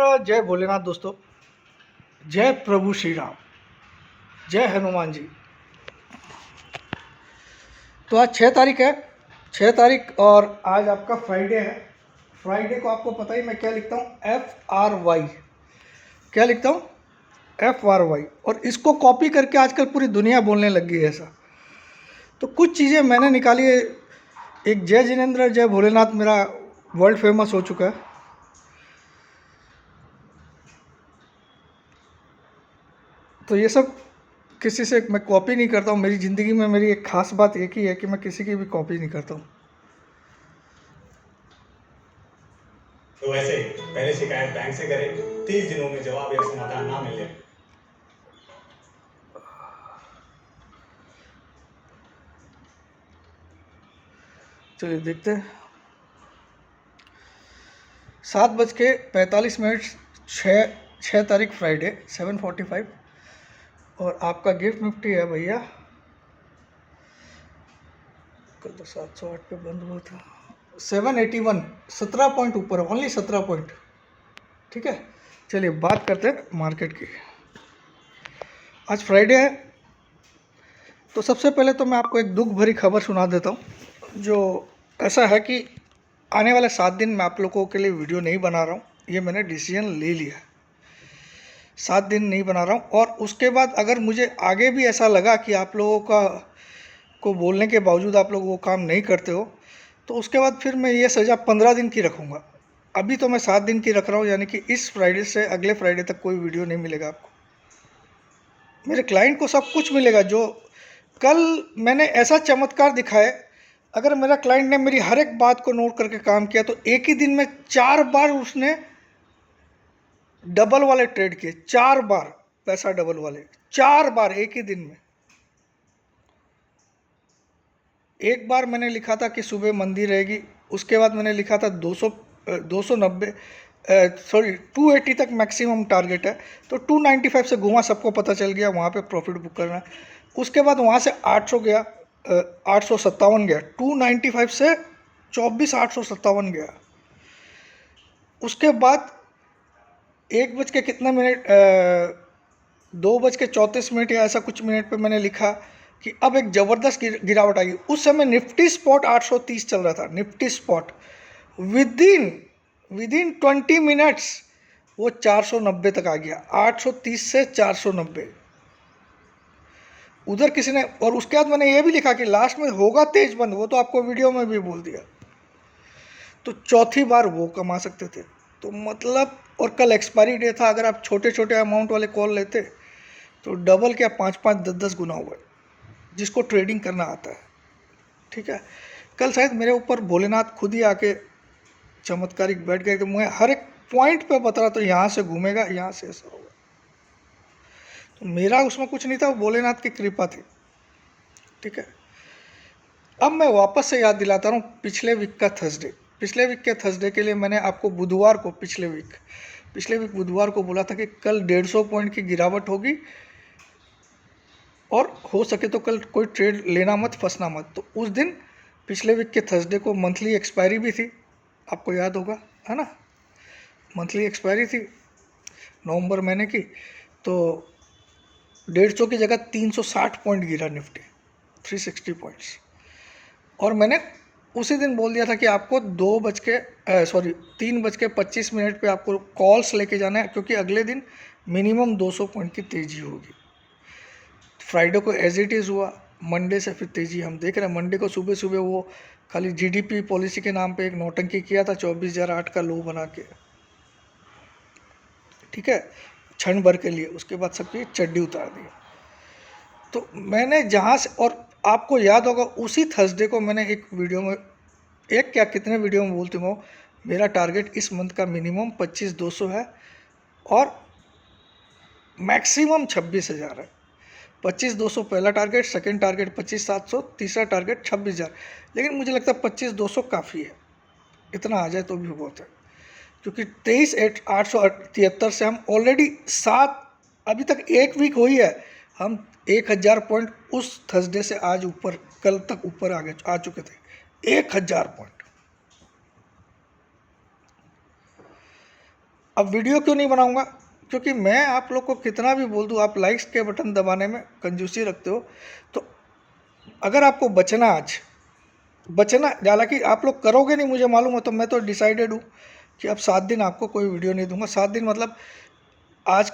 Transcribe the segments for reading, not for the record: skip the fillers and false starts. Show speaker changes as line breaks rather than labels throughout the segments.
जिनेंद्र, जय भोलेनाथ दोस्तों, जय प्रभु श्री राम, जय हनुमान जी। तो आज 6 तारीख है, 6 तारीख और आज आपका फ्राइडे है। फ्राइडे को आपको पता ही मैं क्या लिखता हूँ, FRY। क्या लिखता हूँ, FRY। और इसको कॉपी करके आजकल पूरी दुनिया बोलने लग गई है ऐसा। तो कुछ चीज़ें मैंने निकाली है। एक जय जिनेंद्र जय भोलेनाथ मेरा वर्ल्ड फेमस हो चुका है। तो ये सब किसी से मैं कॉपी नहीं करता हूँ। मेरी ज़िंदगी में मेरी एक ख़ास बात एक ही है कि मैं किसी की भी कॉपी नहीं करता हूँ।
तो वैसे पहले शिकायत बैंक से करें, 30 दिनों में जवाब या समाधान ना मिले।
चलिए देखते हैं। 7:45 छः तारीख फ्राइडे 7:45। और आपका गिफ्ट निफ्टी है भैया, कल तो 708 पे बंद हुआ था, 781, 17 पॉइंट ऊपर है, ओनली 17 पॉइंट। ठीक है, चलिए बात करते हैं मार्केट की। आज फ्राइडे है, तो सबसे पहले तो मैं आपको एक दुख भरी खबर सुना देता हूँ। जो ऐसा है कि आने वाले 7 दिन मैं आप लोगों के लिए वीडियो नहीं बना रहा हूँ। ये मैंने डिसीजन ले लिया है, 7 दिन नहीं बना रहा हूँ। और उसके बाद अगर मुझे आगे भी ऐसा लगा कि आप लोगों को बोलने के बावजूद आप लोग वो काम नहीं करते हो, तो उसके बाद फिर मैं ये सज़ा 15 दिन की रखूँगा। अभी तो मैं 7 दिन की रख रहा हूँ, यानी कि इस फ्राइडे से अगले फ्राइडे तक कोई वीडियो नहीं मिलेगा आपको। मेरे क्लाइंट को सब कुछ मिलेगा। जो कल मैंने ऐसा चमत्कार दिखाया, अगर मेरा क्लाइंट ने मेरी हर एक बात को नोट करके काम किया तो एक ही दिन में 4 बार उसने डबल वाले ट्रेड किए। 4 बार पैसा डबल वाले, 4 बार एक ही दिन में। एक बार मैंने लिखा था कि सुबह मंदी रहेगी, उसके बाद मैंने लिखा था 290 सॉरी 280 तक मैक्सिमम टारगेट है, तो 295 से घुमा, सबको पता चल गया वहाँ पे प्रॉफिट बुक करना है। उसके बाद वहाँ से 800 गया, 857 गया, 295 से 24,857 गया। उसके बाद 2:34 या ऐसा कुछ मिनट पे मैंने लिखा कि अब एक ज़बरदस्त गिरावट आई। उस समय निफ्टी स्पॉट 830 चल रहा था। निफ्टी स्पॉट विदिन 20 मिनट्स वो 490 तक आ गया, 830 से 490 उधर किसी ने। और उसके बाद मैंने ये भी लिखा कि लास्ट में होगा तेज बंद, वो तो आपको वीडियो में भी बोल दिया। तो चौथी बार वो कमा सकते थे। तो मतलब, और कल एक्सपायरी डे था, अगर आप छोटे छोटे अमाउंट वाले कॉल लेते तो डबल क्या 5-5 10-10 गुना हुआ, जिसको ट्रेडिंग करना आता है। ठीक है, कल शायद मेरे ऊपर भोलेनाथ खुद ही आके चमत्कारिक बैठ गए कि मैं हर एक पॉइंट पे बता रहा, तो यहाँ से घूमेगा, यहाँ से ऐसा होगा। तो मेरा उसमें कुछ नहीं था, वो भोलेनाथ की कृपा थी। ठीक है, अब मैं वापस से याद दिलाता हूँ पिछले वीक का थर्सडे। पिछले वीक के थर्सडे के लिए मैंने आपको बुधवार को, पिछले वीक बुधवार को बोला था कि कल 150 पॉइंट की गिरावट होगी और हो सके तो कल कोई ट्रेड लेना मत, फंसना मत। तो उस दिन पिछले वीक के थर्सडे को मंथली एक्सपायरी भी थी, आपको याद होगा, है ना। मंथली एक्सपायरी थी नवंबर महीने की। तो 150 की जगह 360 पॉइंट गिरा निफ्टी, 360 पॉइंट्स। और मैंने उसी दिन बोल दिया था कि आपको 3:25 पे आपको कॉल्स लेके जाना है, क्योंकि अगले दिन मिनिमम 200 पॉइंट की तेज़ी होगी। फ्राइडे को एज इट इज़ हुआ, मंडे से फिर तेज़ी हम देख रहे हैं। मंडे को सुबह सुबह वो खाली जीडीपी पॉलिसी के नाम पे एक नौटंकी किया था, 24,008 का लो बना के। ठीक है, क्षण भर के लिए, उसके बाद सबकी चड्डी उतार दी। तो मैंने जहाँ से, और आपको याद होगा उसी थर्सडे को मैंने एक वीडियो में, एक क्या कितने वीडियो में बोलती हूँ, मेरा टारगेट इस मंथ का मिनिमम 25,200 है और मैक्सिमम 26,000 है। 25,200 पहला टारगेट, सेकंड टारगेट 25,700, तीसरा टारगेट 26,000। लेकिन मुझे लगता है 25,200 काफ़ी है, इतना आ जाए तो भी बहुत है, क्योंकि 23,873 से हम ऑलरेडी 7, अभी तक एक वीक हुई है, हम 1,000 पॉइंट उस थर्सडे से आज ऊपर, कल तक ऊपर आ चुके थे, 1,000 पॉइंट। अब वीडियो क्यों नहीं बनाऊंगा, क्योंकि मैं आप लोग को कितना भी बोल दूं, आप लाइक्स के बटन दबाने में कंजूसी रखते हो। तो अगर आपको बचना, आज बचना, हालांकि आप लोग करोगे नहीं मुझे मालूम है, तो मैं तो डिसाइडेड हूँ कि अब 7 दिन आपको कोई वीडियो नहीं दूंगा। 7 दिन मतलब आज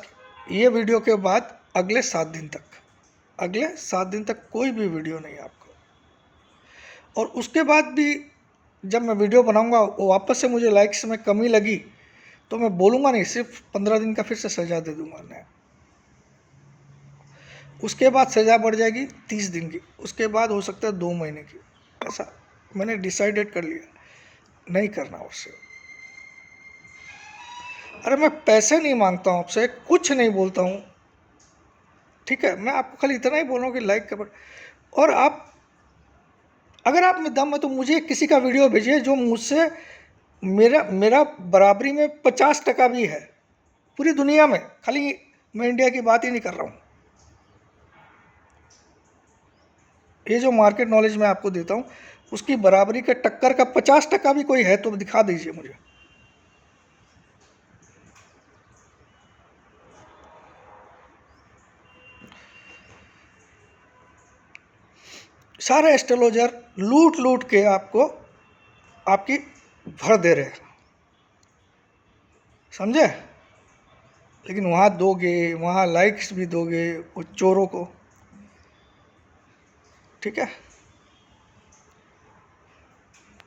ये वीडियो के बाद अगले 7 दिन तक, अगले 7 दिन तक कोई भी वीडियो नहीं आपको। और उसके बाद भी जब मैं वीडियो बनाऊंगा वो वापस से मुझे लाइक्स में कमी लगी तो मैं बोलूँगा नहीं, सिर्फ 15 दिन का फिर से सज़ा दे दूंगा मैं। उसके बाद सज़ा बढ़ जाएगी 30 दिन की, उसके बाद हो सकता है 2 महीने की। ऐसा मैंने डिसाइडेड कर लिया, नहीं करना उससे। अरे मैं पैसे नहीं मांगता हूँ आपसे, कुछ नहीं बोलता हूँ, ठीक है। मैं आपको खाली इतना ही बोल रहा हूँ कि लाइक कर, और आप अगर आप में दम है तो मुझे किसी का वीडियो भेजिए जो मुझसे मेरा मेरा बराबरी में 50% भी है पूरी दुनिया में। खाली मैं इंडिया की बात ही नहीं कर रहा हूँ। ये जो मार्केट नॉलेज मैं आपको देता हूँ उसकी बराबरी के टक्कर का 50% भी कोई है तो दिखा दीजिए मुझे। सारे एस्ट्रोलॉजर लूट लूट के आपको आपकी भर दे रहे हैं, समझे। लेकिन वहाँ दोगे, वहाँ लाइक्स भी दोगे वो चोरों को, ठीक है।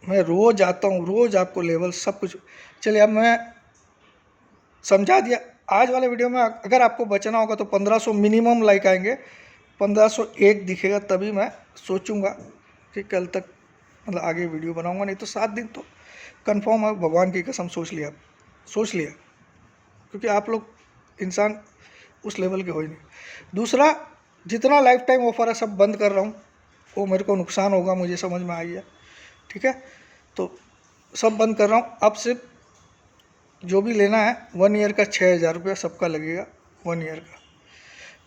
मैं रोज़ आता हूँ, रोज़ आपको लेवल सब कुछ। चलिए अब मैं समझा दिया। आज वाले वीडियो में अगर आपको बचना होगा तो 1500 मिनिमम लाइक आएंगे, 1501 दिखेगा तभी मैं सोचूंगा कि कल तक मतलब आगे वीडियो बनाऊंगा, नहीं तो 7 दिन तो कंफर्म है, भगवान की कसम सोच लिया, सोच लिया। क्योंकि आप लोग इंसान उस लेवल के हो ही नहीं। दूसरा, जितना लाइफ टाइम ऑफर है सब बंद कर रहा हूँ, वो मेरे को नुकसान होगा, मुझे समझ में आई है, ठीक है। तो सब बंद कर रहा हूँ। अब सिर्फ जो भी लेना है 1 ईयर का 6000 रुपया सबका लगेगा, 1 ईयर का।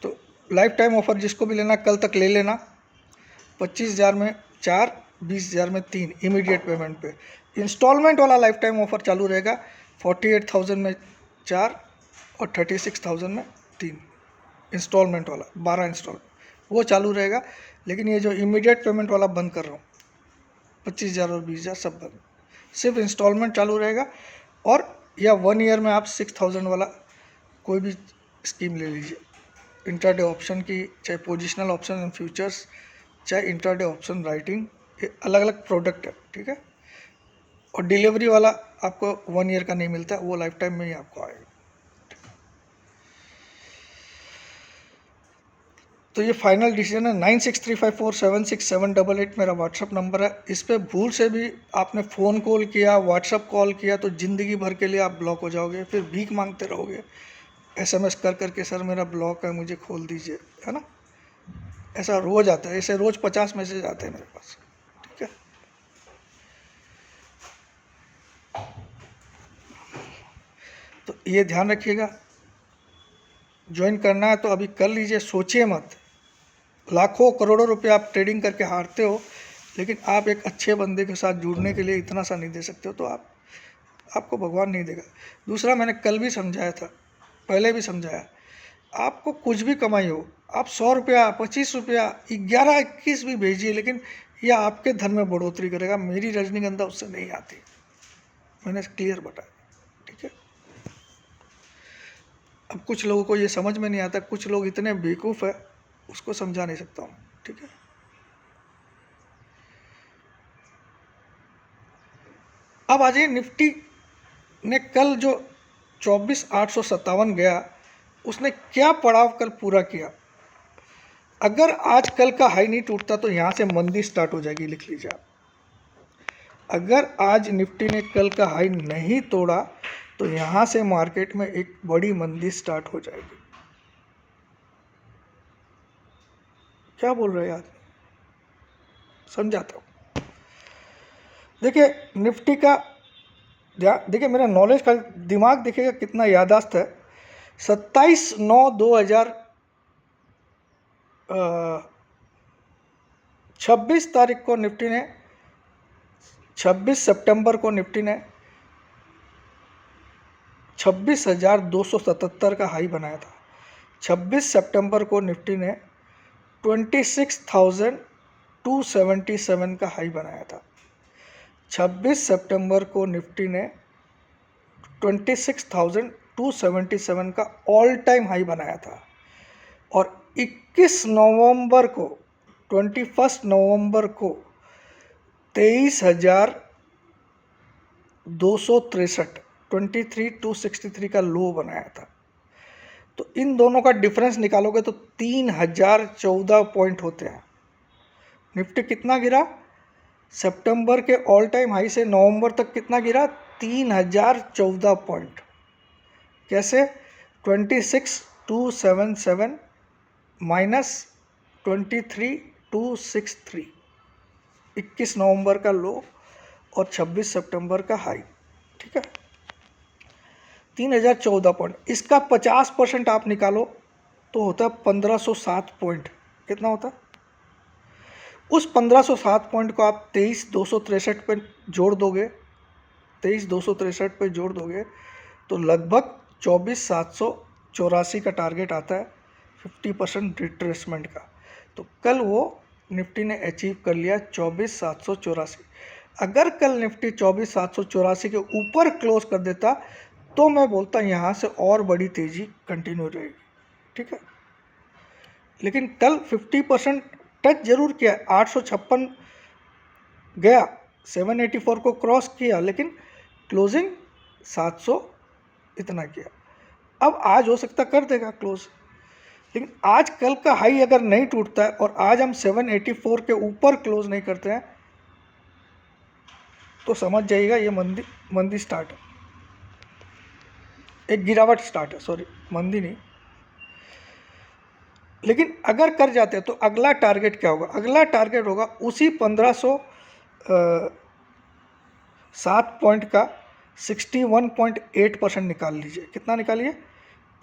तो लाइफ टाइम ऑफर जिसको भी लेना कल तक ले लेना। 25,000 में 4, 20,000 में 3 इमीडिएट पेमेंट पे। इंस्टॉलमेंट वाला लाइफ टाइम ऑफर चालू रहेगा, 48,000 में 4 और 36,000 में 3 इंस्टॉलमेंट वाला, 12 इंस्टॉलमेंट वो चालू रहेगा। लेकिन ये जो इमीडिएट पेमेंट वाला बंद कर रहा हूँ, 25,000 और 20,000 सब बंद, सिर्फ इंस्टॉलमेंट चालू रहेगा। और या 1 ईयर में आप 6,000 वाला कोई भी स्कीम ले लीजिए, इंट्राडे ऑप्शन की, चाहे पोजिशनल ऑप्शन एंड फ्यूचर्स, चाहे इंट्राडे ऑप्शन राइटिंग, ये अलग अलग प्रोडक्ट है, ठीक है। और डिलीवरी वाला आपको 1 ईयर का नहीं मिलता, वो लाइफ टाइम में ही आपको आएगा। तो ये फाइनल डिसीजन है। 9635476788 मेरा व्हाट्सअप नंबर है। इस पर भूल से भी आपने फ़ोन कॉल किया, व्हाट्सअप कॉल किया तो ज़िंदगी भर के लिए आप ब्लॉक हो जाओगे, फिर भीख मांगते रहोगे SMS कर करके, सर मेरा ब्लॉक है मुझे खोल दीजिए, है ना। ऐसा रोज़ आता है, ऐसे रोज़ 50 मैसेज आते हैं मेरे पास, ठीक है। तो ये ध्यान रखिएगा, ज्वाइन करना है तो अभी कर लीजिए, सोचिए मत। लाखों करोड़ों रुपए आप ट्रेडिंग करके हारते हो, लेकिन आप एक अच्छे बंदे के साथ जुड़ने के लिए इतना सा नहीं दे सकते हो, तो आपको भगवान नहीं देगा। दूसरा, मैंने कल भी समझाया था, पहले भी समझाया, आपको कुछ भी कमाई हो, आप 100 रुपया, 25 रुपया, 11, 21 भी भेजिए, लेकिन यह आपके धन में बढ़ोतरी करेगा। मेरी रजनीगंधा उससे नहीं आती, मैंने क्लियर बताया, ठीक है। अब कुछ लोगों को ये समझ में नहीं आता, कुछ लोग इतने बेवकूफ़ है, उसको समझा नहीं सकता हूँ, ठीक है। अब आ जाइए, निफ्टी ने कल जो 24,857 गया, उसने क्या पड़ाव कल पूरा किया। अगर आज कल का हाई नहीं टूटता तो यहाँ से मंदी स्टार्ट हो जाएगी, लिख लीजिए आप। अगर आज निफ्टी ने कल का हाई नहीं तोड़ा तो यहाँ से मार्केट में एक बड़ी मंदी स्टार्ट हो जाएगी। क्या बोल रहे हैं यार, समझाता हूँ। देखिए निफ्टी का देखिए, मेरा नॉलेज का दिमाग देखिएगा कितना याददाश्त है। 26 तारीख को निफ्टी ने, 26 सितंबर को निफ्टी ने 26,277 का हाई बनाया था। 26 सितंबर को निफ्टी ने 26,277 का हाई बनाया था। 26 सितंबर को निफ्टी ने 26,277 का ऑल टाइम हाई बनाया था और 21 नवंबर को 21 नवंबर को 23,263 23,263 का लो बनाया था। तो इन दोनों का डिफरेंस निकालोगे तो 3,014 पॉइंट होते हैं। निफ्टी कितना गिरा? सितंबर के ऑल टाइम हाई से नवंबर तक कितना गिरा? 3,014 पॉइंट। कैसे? 26,277 माइनस 23,263, 21 नवंबर का लो और 26 सितंबर का हाई। ठीक है, 3,014 पॉइंट। इसका 50% आप निकालो तो होता है 1,507 पॉइंट। कितना होता है? उस 1,507 पॉइंट को आप 23,263 पे जोड़ दोगे, 23,263 पे जोड़ दोगे तो लगभग 24,784 का टारगेट आता है 50% रिट्रेसमेंट का। तो कल वो निफ्टी ने अचीव कर लिया 24,784। अगर कल निफ्टी 24,784 के ऊपर क्लोज कर देता तो मैं बोलता यहाँ से और बड़ी तेज़ी कंटिन्यू रहेगी। ठीक है, लेकिन कल 50% टच जरूर किया, 856 गया, 784 को क्रॉस किया, लेकिन क्लोजिंग 700 इतना किया। अब आज हो सकता कर देगा क्लोज, लेकिन आज कल का हाई अगर नहीं टूटता है और आज हम 784 के ऊपर क्लोज नहीं करते हैं तो समझ जाइएगा ये मंदी स्टार्ट है, एक गिरावट स्टार्ट है। सॉरी, मंदी नहीं। लेकिन अगर कर जाते हैं तो अगला टारगेट क्या होगा? अगला टारगेट होगा उसी 1,507 पॉइंट का 61.8% निकाल लीजिए। कितना निकालिए?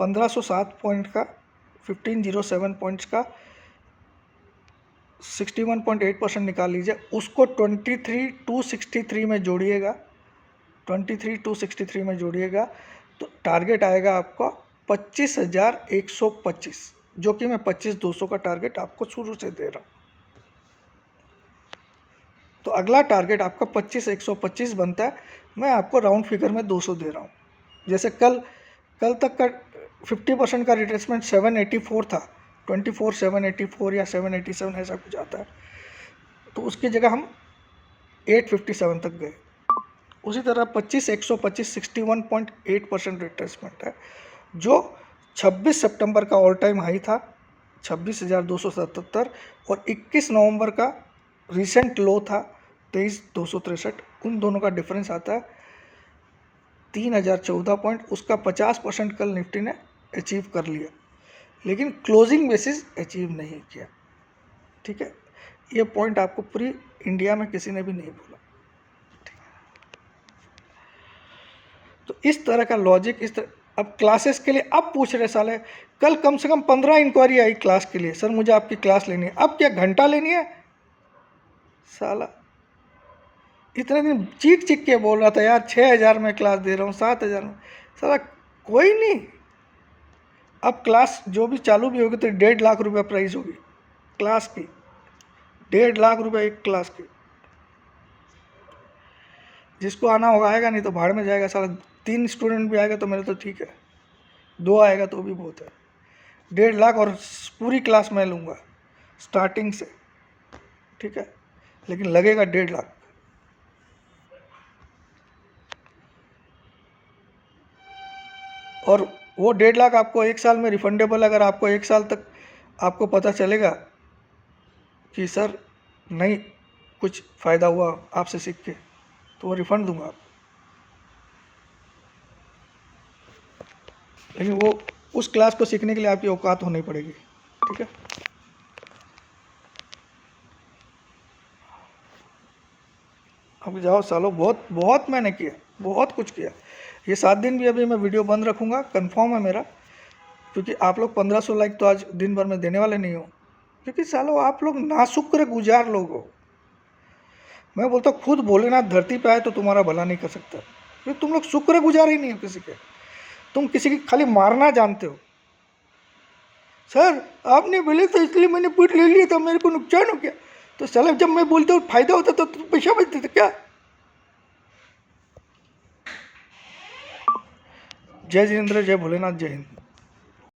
1,507 पॉइंट का 1507 पॉइंट्स का 61.8% निकाल लीजिए। उसको 23,263 में जोड़िएगा, 23,263 में जोड़िएगा तो टारगेट आएगा आपका 25,125, जो कि मैं 25,200 का टारगेट आपको शुरू से दे रहा हूँ। तो अगला टारगेट आपका 25,125 बनता है। मैं आपको राउंड फिगर में 200 दे रहा हूँ। जैसे कल तक का 50% का रिट्रेसमेंट 784 था, 24,784 या 787 ऐसा कुछ आता है, तो उसकी जगह हम 857 तक गए। उसी तरह 25,125 61.8% रिट्रेसमेंट है, जो 26 सितंबर का ऑल टाइम हाई था 26,277 और 21 नवंबर का रिसेंट लो था 23,263। उन दोनों का डिफरेंस आता है 3,014 पॉइंट। उसका 50% कल निफ्टी ने अचीव कर लिया, लेकिन क्लोजिंग बेसिस अचीव नहीं किया। ठीक है, ये पॉइंट आपको पूरी इंडिया में किसी ने भी नहीं बोला। तो इस तरह का लॉजिक, इस तरह। अब क्लासेस के लिए अब पूछ रहे साले, कल कम से कम 15 इंक्वायरी आई क्लास के लिए, सर मुझे आपकी क्लास लेनी है। अब क्या घंटा लेनी है? साला इतने दिन चीख चीख के बोल रहा था यार 6,000 में क्लास दे रहा हूँ, 7,000 में। साला कोई नहीं। अब क्लास जो भी चालू भी होगी तो 1.5 लाख रुपये प्राइस होगी क्लास की, 1.5 लाख रुपये एक क्लास की। जिसको आना होगा आएगा, नहीं तो भाड़ में जाएगा। साला 3 स्टूडेंट भी आएगा तो मेरे तो ठीक है, 2 आएगा तो भी बहुत है। 1.5 लाख और पूरी क्लास मैं लूँगा स्टार्टिंग से। ठीक है, लेकिन लगेगा 1.5 लाख। और वो 1.5 लाख आपको 1 साल में रिफंडेबल। अगर आपको 1 साल तक आपको पता चलेगा कि सर नहीं कुछ फ़ायदा हुआ आपसे सीख के, तो वो रिफ़ंड दूंगा आपको। लेकिन वो उस क्लास को सीखने के लिए आपकी औकात होनी पड़ेगी। ठीक है, अब जाओ सालों, बहुत मैंने किया, बहुत कुछ किया। ये 7 दिन भी अभी मैं वीडियो बंद रखूँगा, कंफर्म है मेरा, क्योंकि आप लोग 1500 लाइक तो आज दिन भर में देने वाले नहीं हो, क्योंकि सालों आप लोग नाशुक्र गुजार लोग हो। मैं बोलता खुद भोलेनाथ धरती पे आए तो तुम्हारा भला नहीं कर सकता, क्योंकि तुम लोग शुक्र गुजार ही नहीं हो किसी के। तुम किसी की खाली मारना जानते हो। सर आपने बोले तो इसलिए मैंने पुट ले लिया था, मेरे को नुकसान हो गया। तो साला जब मैं बोलता हूँ फायदा होता तो तुम पैसा बचते थे क्या? जय जिनेंद्र, जय भोलेनाथ, जय हिंद।